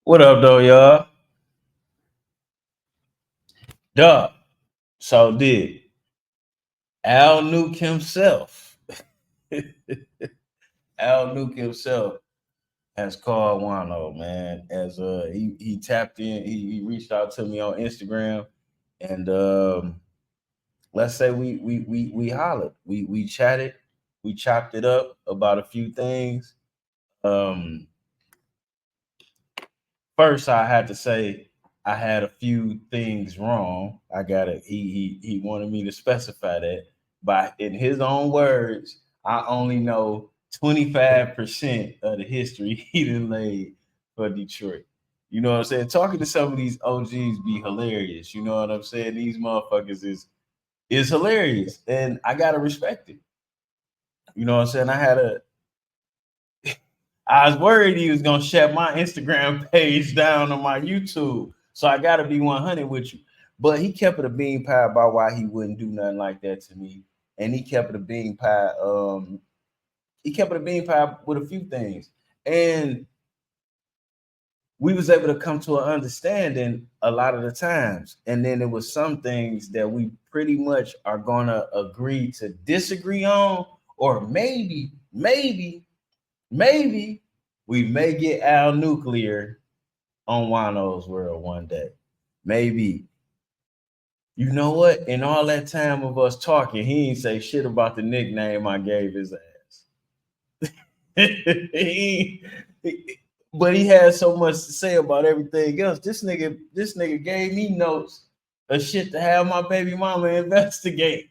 What up, though, y'all? Duh. So did Al Nuke himself. Al Nuke himself has called Juan-o, man. As he tapped in, he reached out to me on Instagram, and let's say we hollered, we chatted, we chopped it up about a few things. Um, First, I had to say I had a few things wrong. I got it. He wanted me to specify that, but in his own words, I only know 25% of the history he done laid for Detroit. You know what I'm saying? Talking to some of these OGs be hilarious. You know what I'm saying? These motherfuckers is hilarious, and I gotta respect it. You know what I'm saying? I was worried he was gonna shut my Instagram page down on my YouTube. So I gotta be 100 with you. But he kept it a bean pie about why he wouldn't do nothing like that to me. And he kept it a bean pie. He kept it a bean pie with a few things. And we was able to come to an understanding a lot of the times. And then there was some things that we pretty much are gonna agree to disagree on, or maybe we may get Al Nuclear on Wano's world one day. Maybe. You know what? In all that time of us talking, he ain't say shit about the nickname I gave his ass. But he had so much to say about everything else. This nigga gave me notes of shit to have my baby mama investigate.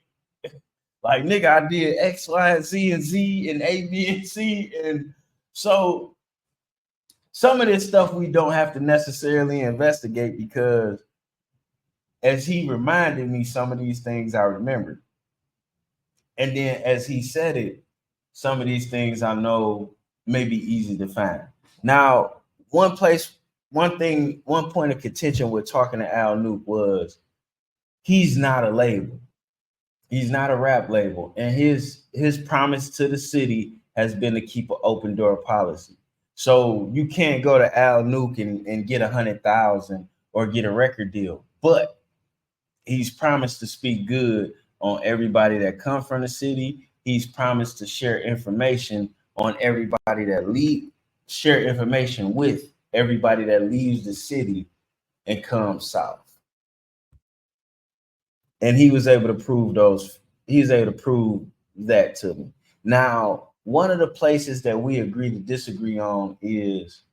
Like, nigga, I did X, Y, and Z and Z and A, B, and C. And so some of this stuff we don't have to necessarily investigate because as he reminded me some of these things I remembered. And then as he said it, some of these things I know may be easy to find. Now, one point of contention with talking to Al Nuke was he's not a label. He's not a rap label. And his promise to the city has been to keep an open door policy. So you can't go to Al Nuke and get 100,000 or get a record deal. But he's promised to speak good on everybody that come from the city. He's promised to share information on everybody that share information with everybody that leaves the city and comes south. And he was able to prove those. He was able to prove that to me. Now, one of the places that we agree to disagree on is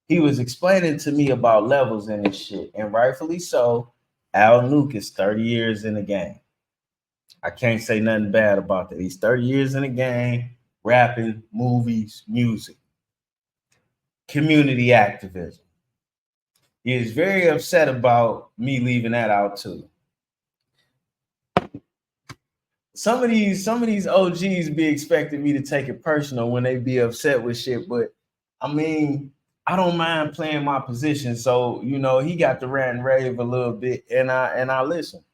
he was explaining to me about levels in this shit, and rightfully so. Al Nuke is 30 years in the game. I can't say nothing bad about that. He's 30 years in the game, rapping, movies, music, community activism. He is very upset about me leaving that out too. Some of these OGs be expecting me to take it personal when they be upset with shit, but I mean, I don't mind playing my position. So, he got to rant and rave a little bit, and I listen.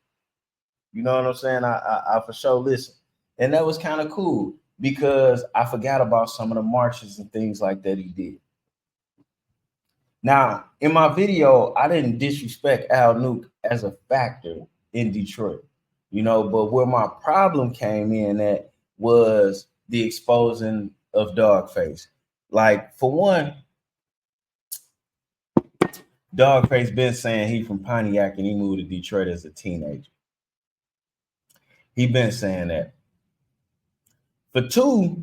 You know what I'm saying? I for sure listen. And that was kind of cool because I forgot about some of the marches and things like that he did. Now, in my video, I didn't disrespect Al Nuke as a factor in Detroit, but where my problem came in at was the exposing of Dogface. Like, for one, Dogface been saying he from Pontiac and he moved to Detroit as a teenager. He been saying that. For two,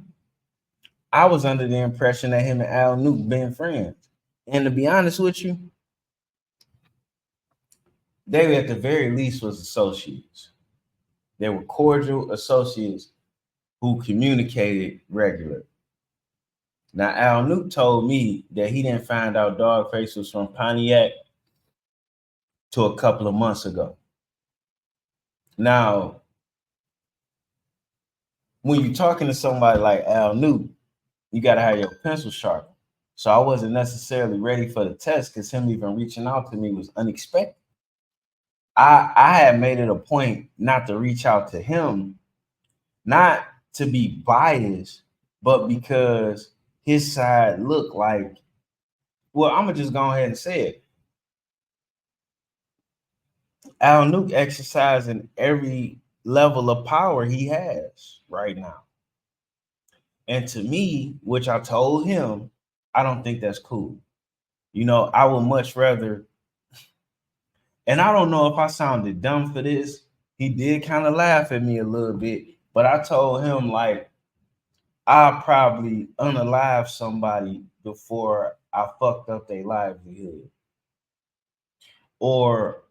I was under the impression that him and Al Nuke been friends. And to be honest with you, they at the very least was associates. They were cordial associates who communicated regularly. Now, Al Nuke told me that he didn't find out Dogface was from Pontiac till a couple of months ago. Now, when you're talking to somebody like Al Nuke, you got to have your pencil sharp. So I wasn't necessarily ready for the test because him even reaching out to me was unexpected. I had made it a point not to reach out to him, not to be biased, but because his side looked like Well, I'm gonna just go ahead and say it. Al Nuke exercising every level of power he has right now. And to me, which I told him, I don't think that's cool. I would much rather, and I don't know if I sounded dumb for this. He did kind of laugh at me a little bit, but I told him, like, I'll probably unalive somebody before I fucked up their livelihood, or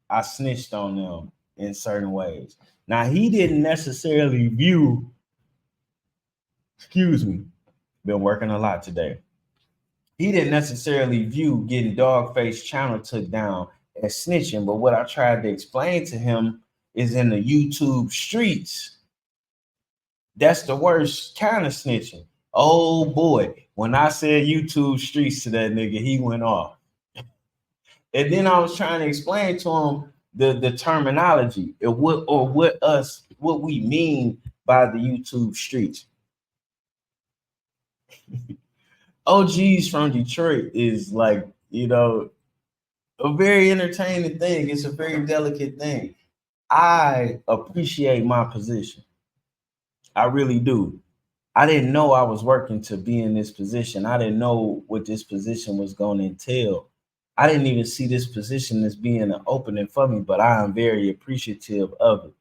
I snitched on them in certain ways. Now, he didn't necessarily view, excuse me, been working a lot today. He didn't necessarily view getting Dogface channel took down as snitching, but what I tried to explain to him is in the YouTube streets, that's the worst kind of snitching. Oh boy, when I said YouTube streets to that nigga, he went off. And then I was trying to explain to him the terminology and what we mean by the YouTube streets. OGs from Detroit is like, a very entertaining thing. It's a very delicate thing. I appreciate my position. I really do. I didn't know I was working to be in this position. I didn't know what this position was going to entail. I didn't even see this position as being an opening for me, but I am very appreciative of it.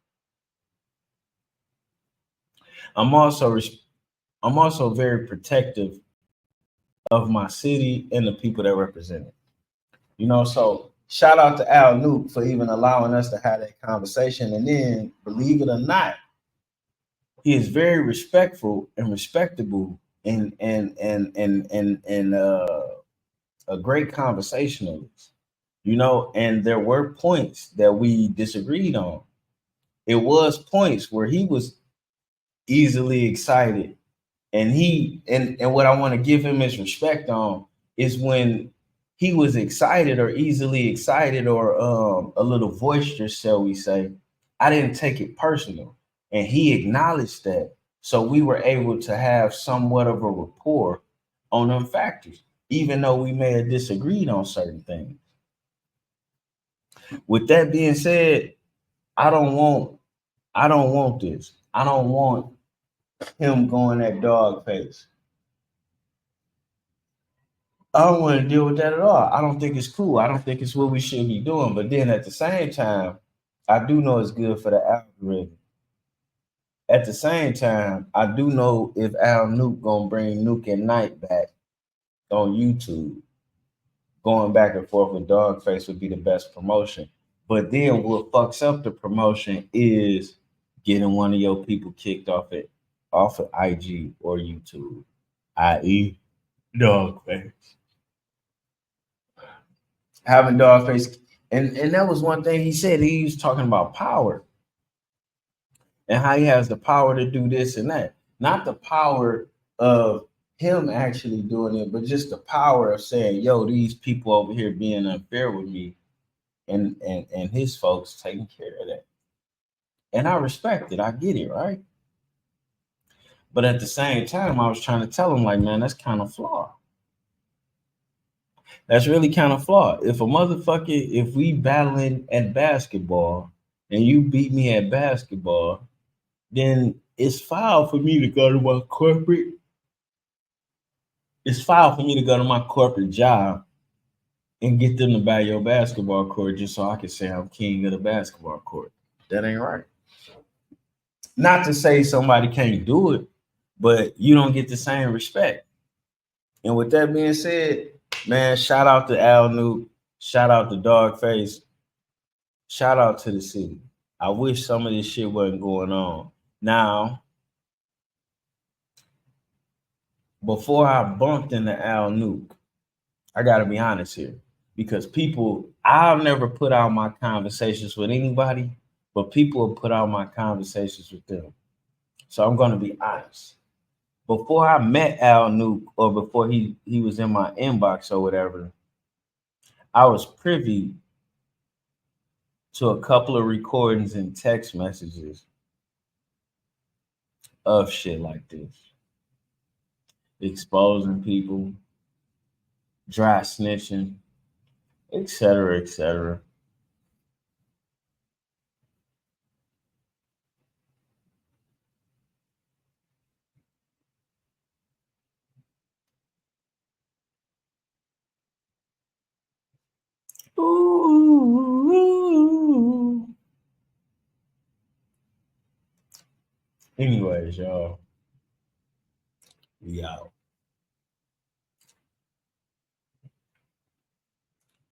I'm also very protective of my city and the people that represent it. So shout out to Al Nuke for even allowing us to have that conversation. And then, believe it or not, he is very respectful and respectable and a great conversationalist. And there were points that we disagreed on. It was points where he was easily excited, and what I want to give him his respect on is when he was excited or easily excited or a little boisterous, shall we say, I didn't take it personal, and he acknowledged that. So we were able to have somewhat of a rapport on them factors, even though we may have disagreed on certain things. With that being said, I don't want this. I don't want him going at dog face. I don't want to deal with that at all. I don't think it's cool. I don't think it's what we should be doing. But then at the same time, I do know it's good for the algorithm. At the same time, I do know if Al Nuke gonna bring Nuke at Night back on YouTube, going back and forth with Dogface would be the best promotion. But then what fucks up the promotion is getting one of your people kicked off of IG or YouTube, i.e. Dogface. Having Dogface, and that was one thing he said. He was talking about power and how he has the power to do this and that. Not the power of him actually doing it, but just the power of saying, yo, these people over here being unfair with me, and his folks taking care of that. And I respect it. I get it, right? But at the same time, I was trying to tell him, like, man, that's kind of flawed. That's really kind of flawed. If we battling at basketball and you beat me at basketball, then it's foul for me to go to my corporate. It's foul for me to go to my corporate job and get them to buy your basketball court just so I can say I'm king of the basketball court. That ain't right. Not to say somebody can't do it, but you don't get the same respect. And with that being said, man, shout out to Al Nuke, shout out to Dogface, shout out to the city. I wish some of this shit wasn't going on. Now, before I bumped into Al Nuke, I gotta be honest here, because I'll never put out my conversations with anybody, but people will put out my conversations with them. So I'm gonna be honest. Before I met Al Nuke, or before he was in my inbox or whatever, I was privy to a couple of recordings and text messages of shit like this, exposing people, dry snitching, etc., etc. Ooh. Anyways, y'all, we out.